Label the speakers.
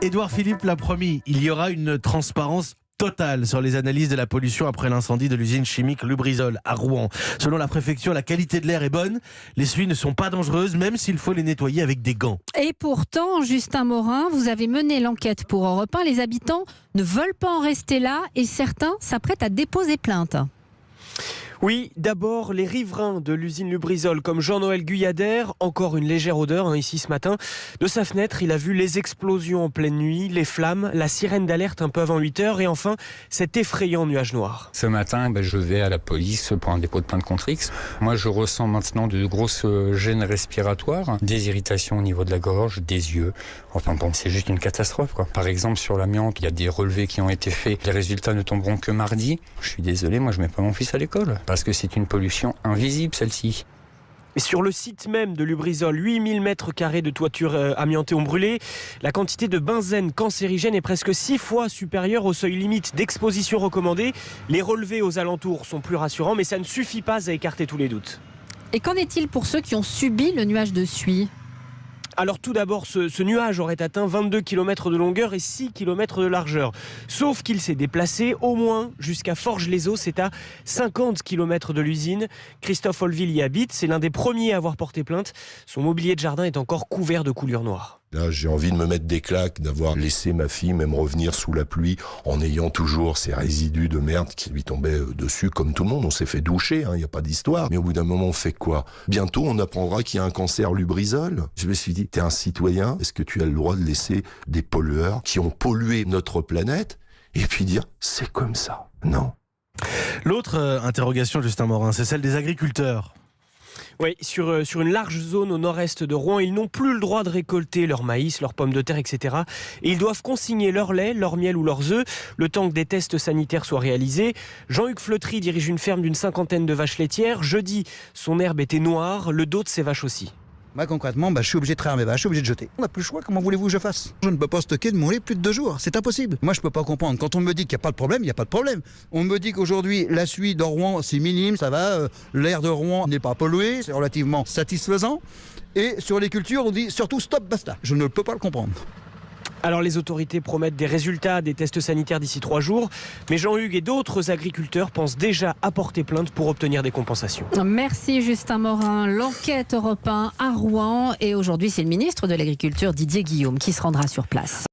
Speaker 1: Édouard Philippe l'a promis, il y aura une transparence totale sur les analyses de la pollution après l'incendie de l'usine chimique Lubrizol à Rouen. Selon la préfecture, la qualité de l'air est bonne. Les suies ne sont pas dangereuses, même s'il faut les nettoyer avec des gants.
Speaker 2: Et pourtant, Justin Morin, vous avez mené l'enquête pour Europe 1. Les habitants ne veulent pas en rester là et certains s'apprêtent à déposer plainte.
Speaker 3: Oui, d'abord les riverains de l'usine Lubrizol comme Jean-Noël Guyader, encore une légère odeur ici ce matin. De sa fenêtre, il a vu les explosions en pleine nuit, les flammes, la sirène d'alerte un peu avant 8h et enfin cet effrayant nuage noir.
Speaker 4: Ce matin, je vais à la police pour un dépôt de plainte contre X. Moi, je ressens maintenant de grosses gênes respiratoires, des irritations au niveau de la gorge, des yeux. Enfin bon, c'est juste une catastrophe, quoi. Par exemple, sur l'amiante, il y a des relevés qui ont été faits. Les résultats ne tomberont que mardi. Je suis désolé, moi je mets pas mon fils à l'école. Parce que c'est une pollution invisible, celle-ci.
Speaker 3: Et sur le site même de Lubrizol, 8000 mètres carrés de toiture amiantée ont brûlé. La quantité de benzène cancérigène est presque 6 fois supérieure au seuil limite d'exposition recommandé. Les relevés aux alentours sont plus rassurants, mais ça ne suffit pas à écarter tous les doutes.
Speaker 2: Et qu'en est-il pour ceux qui ont subi le nuage de suie ?
Speaker 3: Alors tout d'abord, ce nuage aurait atteint 22 km de longueur et 6 km de largeur. Sauf qu'il s'est déplacé au moins jusqu'à Forges-les-Eaux, c'est à 50 km de l'usine. Christophe Olville y habite, c'est l'un des premiers à avoir porté plainte. Son mobilier de jardin est encore couvert de coulures noires.
Speaker 5: Là, j'ai envie de me mettre des claques, d'avoir laissé ma fille même revenir sous la pluie en ayant toujours ces résidus de merde qui lui tombaient dessus comme tout le monde. On s'est fait doucher, il n'y a pas d'histoire. Mais au bout d'un moment, on fait quoi ? Bientôt, on apprendra qu'il y a un cancer Lubrizol. Je me suis dit, t'es un citoyen, est-ce que tu as le droit de laisser des pollueurs qui ont pollué notre planète et puis dire, c'est comme ça ? Non.
Speaker 1: L'autre interrogation, Justin Morin, c'est celle des agriculteurs.
Speaker 3: Oui, sur une large zone au nord-est de Rouen, ils n'ont plus le droit de récolter leur maïs, leurs pommes de terre, etc. Et ils doivent consigner leur lait, leur miel ou leurs œufs, le temps que des tests sanitaires soient réalisés. Jean-Hugues Fleutry dirige une ferme d'une 50aine de vaches laitières. Jeudi, son herbe était noire, le dos de ses vaches aussi.
Speaker 6: Moi concrètement, je suis obligé de traire mes vaches, je suis obligé de jeter. On n'a plus le choix, comment voulez-vous que je fasse ? Je ne peux pas stocker de mon lait plus de 2 jours, c'est impossible. Moi je ne peux pas comprendre, quand on me dit qu'il n'y a pas de problème, il n'y a pas de problème. On me dit qu'aujourd'hui la suie de Rouen c'est minime, ça va, l'air de Rouen n'est pas pollué, c'est relativement satisfaisant. Et sur les cultures on dit surtout stop, basta. Je ne peux pas le comprendre.
Speaker 3: Alors les autorités promettent des résultats des tests sanitaires d'ici 3 jours, mais Jean-Hugues et d'autres agriculteurs pensent déjà à porter plainte pour obtenir des compensations.
Speaker 2: Merci Justin Morin. L'enquête Europe 1 à Rouen et aujourd'hui c'est le ministre de l'Agriculture Didier Guillaume qui se rendra sur place.